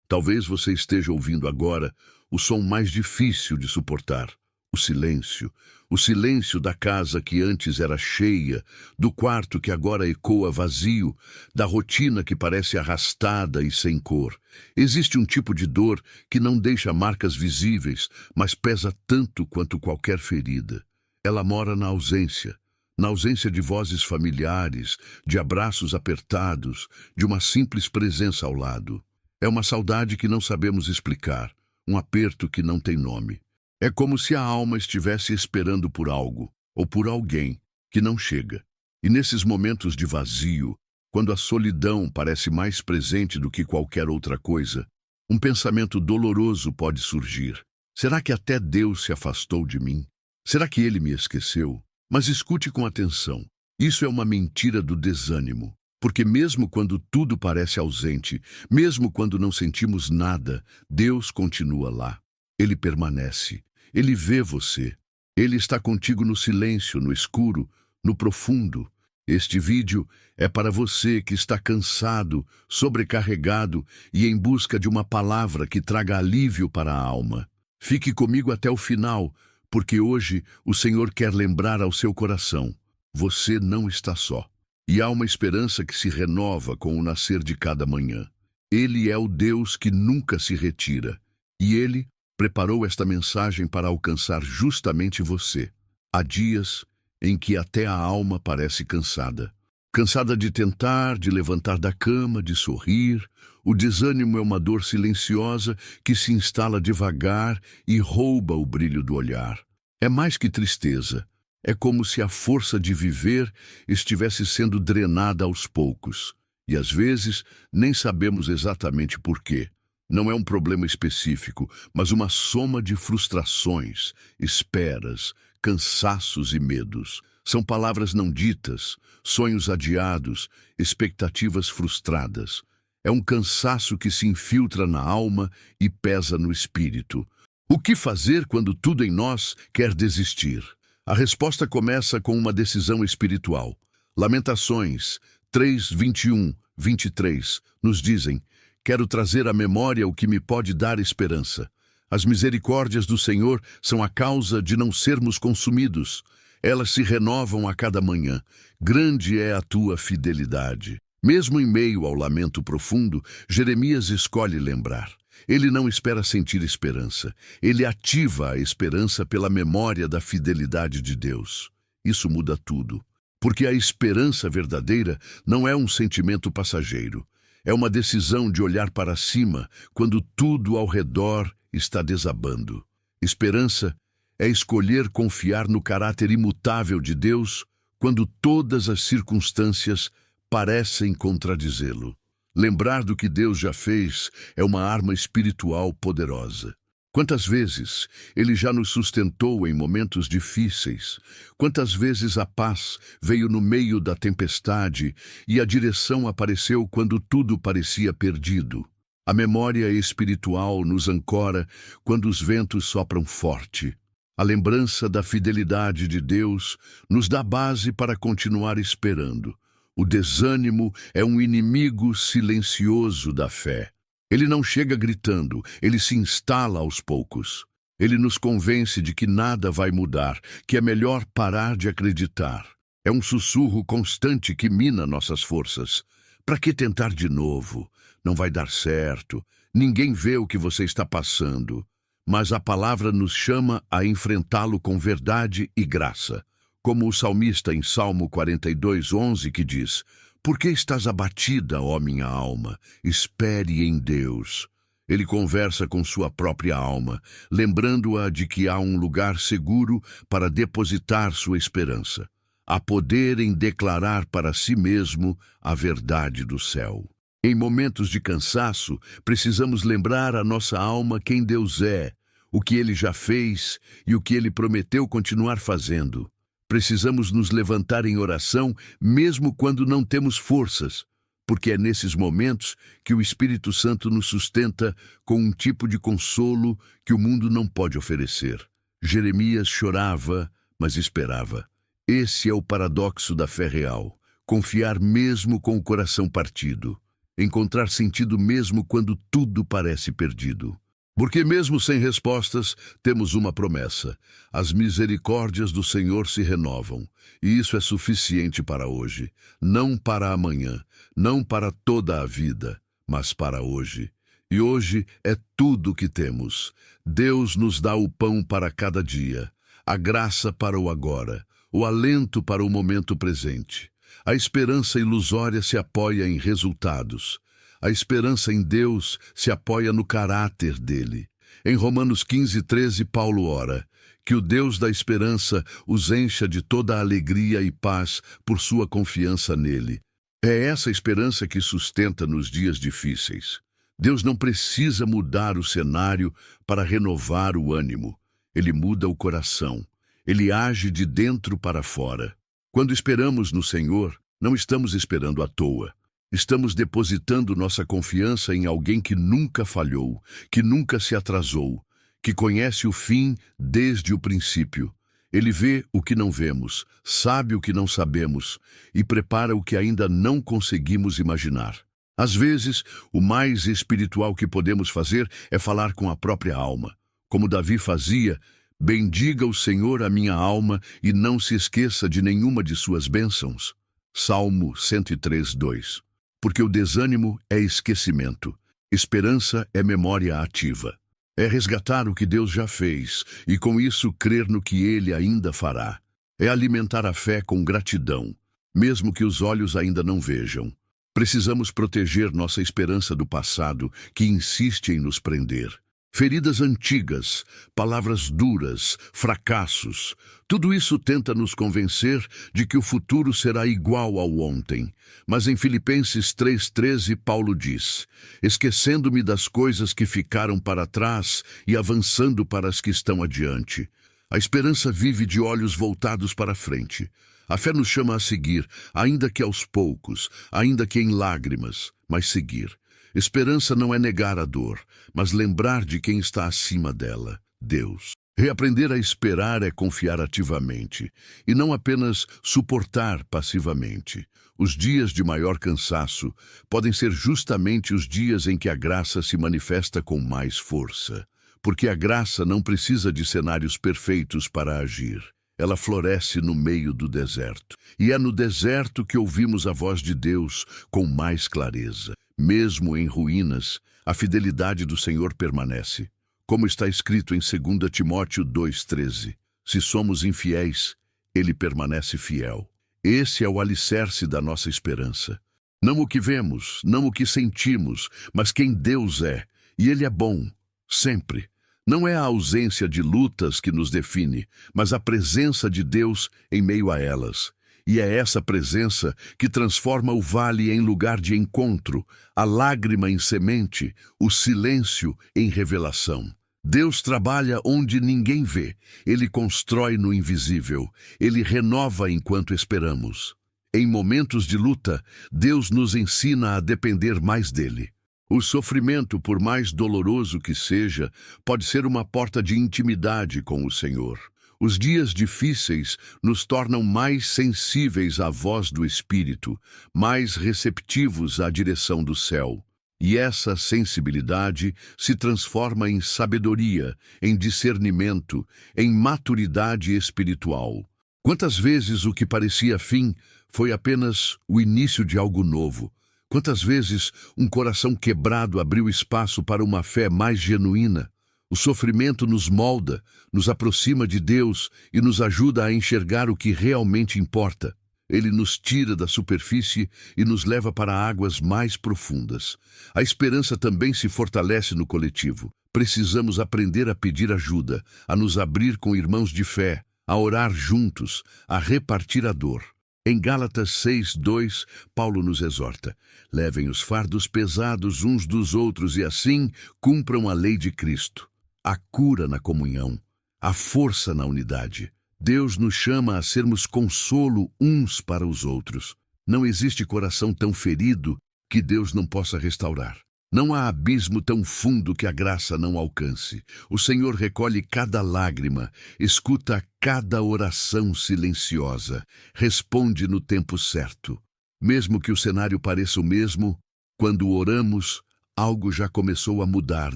Talvez você esteja ouvindo agora o som mais difícil de suportar. O silêncio. O silêncio da casa que antes era cheia, do quarto que agora ecoa vazio, da rotina que parece arrastada e sem cor. Existe um tipo de dor que não deixa marcas visíveis, mas pesa tanto quanto qualquer ferida. Ela mora na ausência de vozes familiares, de abraços apertados, de uma simples presença ao lado. É uma saudade que não sabemos explicar, um aperto que não tem nome. É como se a alma estivesse esperando por algo, ou por alguém, que não chega. E nesses momentos de vazio, quando a solidão parece mais presente do que qualquer outra coisa, um pensamento doloroso pode surgir. Será que até Deus se afastou de mim? Será que Ele me esqueceu? Mas escute com atenção. Isso é uma mentira do desânimo. Porque mesmo quando tudo parece ausente, mesmo quando não sentimos nada, Deus continua lá. Ele permanece. Ele vê você. Ele está contigo no silêncio, no escuro, no profundo. Este vídeo é para você que está cansado, sobrecarregado e em busca de uma palavra que traga alívio para a alma. Fique comigo até o final, porque hoje o Senhor quer lembrar ao seu coração: você não está só. E há uma esperança que se renova com o nascer de cada manhã. Ele é o Deus que nunca se retira. E Ele preparou esta mensagem para alcançar justamente você. Há dias em que até a alma parece cansada. Cansada de tentar, de levantar da cama, de sorrir. O desânimo é uma dor silenciosa que se instala devagar e rouba o brilho do olhar. É mais que tristeza. É como se a força de viver estivesse sendo drenada aos poucos. E às vezes nem sabemos exatamente por quê. Não é um problema específico, mas uma soma de frustrações, esperas, cansaços e medos. São palavras não ditas, sonhos adiados, expectativas frustradas. É um cansaço que se infiltra na alma e pesa no espírito. O que fazer quando tudo em nós quer desistir? A resposta começa com uma decisão espiritual. Lamentações 3, 21, 23 nos dizem: quero trazer à memória o que me pode dar esperança. As misericórdias do Senhor são a causa de não sermos consumidos. Elas se renovam a cada manhã. Grande é a tua fidelidade. Mesmo em meio ao lamento profundo, Jeremias escolhe lembrar. Ele não espera sentir esperança. Ele ativa a esperança pela memória da fidelidade de Deus. Isso muda tudo. Porque a esperança verdadeira não é um sentimento passageiro. É uma decisão de olhar para cima quando tudo ao redor está desabando. Esperança é escolher confiar no caráter imutável de Deus quando todas as circunstâncias parecem contradizê-lo. Lembrar do que Deus já fez é uma arma espiritual poderosa. Quantas vezes Ele já nos sustentou em momentos difíceis? Quantas vezes a paz veio no meio da tempestade e a direção apareceu quando tudo parecia perdido? A memória espiritual nos ancora quando os ventos sopram forte. A lembrança da fidelidade de Deus nos dá base para continuar esperando. O desânimo é um inimigo silencioso da fé. Ele não chega gritando, ele se instala aos poucos. Ele nos convence de que nada vai mudar, que é melhor parar de acreditar. É um sussurro constante que mina nossas forças. Para que tentar de novo? Não vai dar certo. Ninguém vê o que você está passando. Mas a palavra nos chama a enfrentá-lo com verdade e graça. Como o salmista em Salmo 42:11 que diz: por que estás abatida, ó minha alma? Espere em Deus. Ele conversa com sua própria alma, lembrando-a de que há um lugar seguro para depositar sua esperança. Há poder em declarar para si mesmo a verdade do céu. Em momentos de cansaço, precisamos lembrar à nossa alma quem Deus é, o que Ele já fez e o que Ele prometeu continuar fazendo. Precisamos nos levantar em oração mesmo quando não temos forças, porque é nesses momentos que o Espírito Santo nos sustenta com um tipo de consolo que o mundo não pode oferecer. Jeremias chorava, mas esperava. Esse é o paradoxo da fé real, confiar mesmo com o coração partido. encontrar sentido mesmo quando tudo parece perdido. Porque mesmo sem respostas, temos uma promessa: as misericórdias do Senhor se renovam, e isso é suficiente para hoje, não para amanhã, não para toda a vida, mas para hoje. E hoje é tudo o que temos. Deus nos dá o pão para cada dia, a graça para o agora, o alento para o momento presente. A esperança ilusória se apoia em resultados. A esperança em Deus se apoia no caráter dele. Em Romanos 15:13, Paulo ora: que o Deus da esperança os encha de toda a alegria e paz por sua confiança nele. É essa esperança que sustenta nos dias difíceis. Deus não precisa mudar o cenário para renovar o ânimo. Ele muda o coração. Ele age de dentro para fora. Quando esperamos no Senhor, não estamos esperando à toa. Estamos depositando nossa confiança em alguém que nunca falhou, que nunca se atrasou, que conhece o fim desde o princípio. Ele vê o que não vemos, sabe o que não sabemos e prepara o que ainda não conseguimos imaginar. Às vezes, o mais espiritual que podemos fazer é falar com a própria alma. Como Davi fazia: bendiga o Senhor a minha alma e não se esqueça de nenhuma de suas bênçãos. Salmo 103:2. Porque o desânimo é esquecimento, esperança é memória ativa. É resgatar o que Deus já fez e com isso crer no que Ele ainda fará. É alimentar a fé com gratidão, mesmo que os olhos ainda não vejam. Precisamos proteger nossa esperança do passado, que insiste em nos prender. Feridas antigas, palavras duras, fracassos, tudo isso tenta nos convencer de que o futuro será igual ao ontem. Mas em Filipenses 3:13, Paulo diz: esquecendo-me das coisas que ficaram para trás e avançando para as que estão adiante. A esperança vive de olhos voltados para a frente. A fé nos chama a seguir, ainda que aos poucos, ainda que em lágrimas, mas seguir. Esperança não é negar a dor, mas lembrar de quem está acima dela, Deus. Reaprender a esperar é confiar ativamente, e não apenas suportar passivamente. Os dias de maior cansaço podem ser justamente os dias em que a graça se manifesta com mais força. Porque a graça não precisa de cenários perfeitos para agir. Ela floresce no meio do deserto. E é no deserto que ouvimos a voz de Deus com mais clareza. Mesmo em ruínas, a fidelidade do Senhor permanece. Como está escrito em 2 Timóteo 2:13, se somos infiéis, Ele permanece fiel. Esse é o alicerce da nossa esperança. Não o que vemos, não o que sentimos, mas quem Deus é. E Ele é bom, sempre. Não é a ausência de lutas que nos define, mas a presença de Deus em meio a elas. E é essa presença que transforma o vale em lugar de encontro, a lágrima em semente, o silêncio em revelação. Deus trabalha onde ninguém vê. Ele constrói no invisível. Ele renova enquanto esperamos. Em momentos de luta, Deus nos ensina a depender mais dele. O sofrimento, por mais doloroso que seja, pode ser uma porta de intimidade com o Senhor. Os dias difíceis nos tornam mais sensíveis à voz do Espírito, mais receptivos à direção do céu. E essa sensibilidade se transforma em sabedoria, em discernimento, em maturidade espiritual. Quantas vezes o que parecia fim foi apenas o início de algo novo? Quantas vezes um coração quebrado abriu espaço para uma fé mais genuína? O sofrimento nos molda, nos aproxima de Deus e nos ajuda a enxergar o que realmente importa. Ele nos tira da superfície e nos leva para águas mais profundas. A esperança também se fortalece no coletivo. Precisamos aprender a pedir ajuda, a nos abrir com irmãos de fé, a orar juntos, a repartir a dor. Em Gálatas 6:2, Paulo nos exorta: levem os fardos pesados uns dos outros e assim cumpram a lei de Cristo. A cura na comunhão, a força na unidade. Deus nos chama a sermos consolo uns para os outros. Não existe coração tão ferido que Deus não possa restaurar. Não há abismo tão fundo que a graça não alcance. O Senhor recolhe cada lágrima, escuta cada oração silenciosa, responde no tempo certo. Mesmo que o cenário pareça o mesmo, Quando oramos, algo já começou a mudar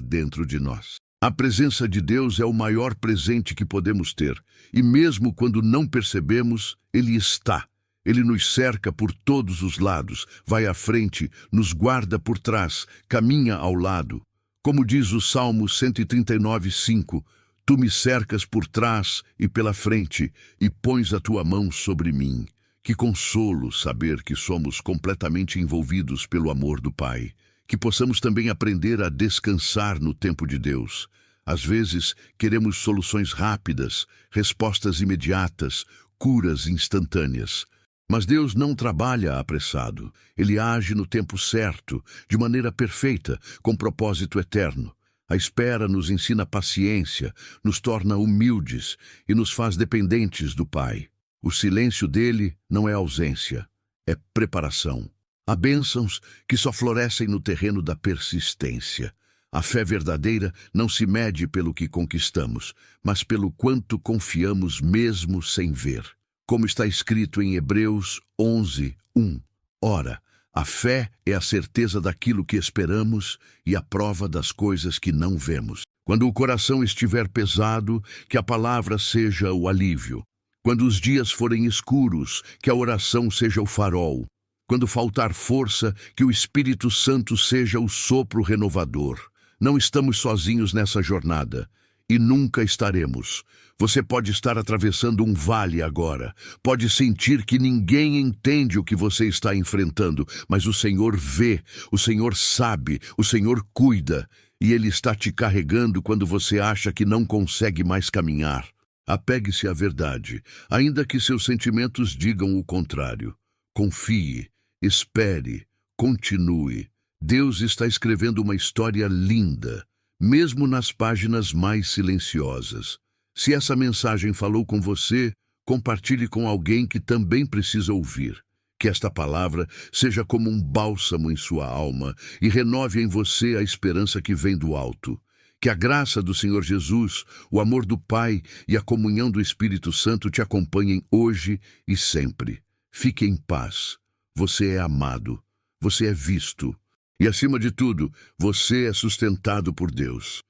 dentro de nós. A presença de Deus é o maior presente que podemos ter, e mesmo quando não percebemos, Ele está. Ele nos cerca por todos os lados, vai à frente, nos guarda por trás, caminha ao lado. Como diz o Salmo 139:5, Tu me cercas por trás e pela frente, e pões a tua mão sobre mim. Que consolo saber que somos completamente envolvidos pelo amor do Pai. Que possamos também aprender a descansar no tempo de Deus. Às vezes, queremos soluções rápidas, respostas imediatas, curas instantâneas. Mas Deus não trabalha apressado. Ele age no tempo certo, de maneira perfeita, com propósito eterno. A espera nos ensina paciência, nos torna humildes e nos faz dependentes do Pai. O silêncio dele não é ausência, é preparação. Há bênçãos que só florescem no terreno da persistência. A fé verdadeira não se mede pelo que conquistamos, mas pelo quanto confiamos mesmo sem ver. Como está escrito em Hebreus 11:1. Ora, a fé é a certeza daquilo que esperamos e a prova das coisas que não vemos. Quando o coração estiver pesado, que a palavra seja o alívio. Quando os dias forem escuros, que a oração seja o farol. Quando faltar força, que o Espírito Santo seja o sopro renovador. Não estamos sozinhos nessa jornada. E nunca estaremos. Você pode estar atravessando um vale agora. Pode sentir que ninguém entende o que você está enfrentando, mas o Senhor vê, o Senhor sabe, o Senhor cuida, e Ele está te carregando quando você acha que não consegue mais caminhar. Apegue-se à verdade, ainda que seus sentimentos digam o contrário. Confie, espere, continue. Deus está escrevendo uma história linda, mesmo nas páginas mais silenciosas. Se essa mensagem falou com você, compartilhe com alguém que também precisa ouvir. Que esta palavra seja como um bálsamo em sua alma e renove em você a esperança que vem do alto. Que a graça do Senhor Jesus, o amor do Pai e a comunhão do Espírito Santo te acompanhem hoje e sempre. Fique em paz. Você é amado. Você é visto. E, acima de tudo, você é sustentado por Deus.